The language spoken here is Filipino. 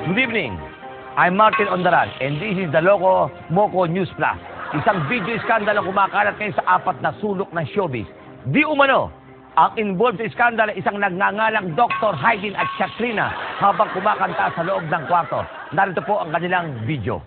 Good evening. I'm Martin Ondaran and this is the Loco Moco News Plus. Isang video skandal ang kumakalat ngayon sa apat na sulok ng showbiz. Di umano, ang involved sa skandal ay isang nagngangalang Dr. Haydin at Shatrina habang kumakanta sa loob ng kwarto. Narito po ang kanilang video.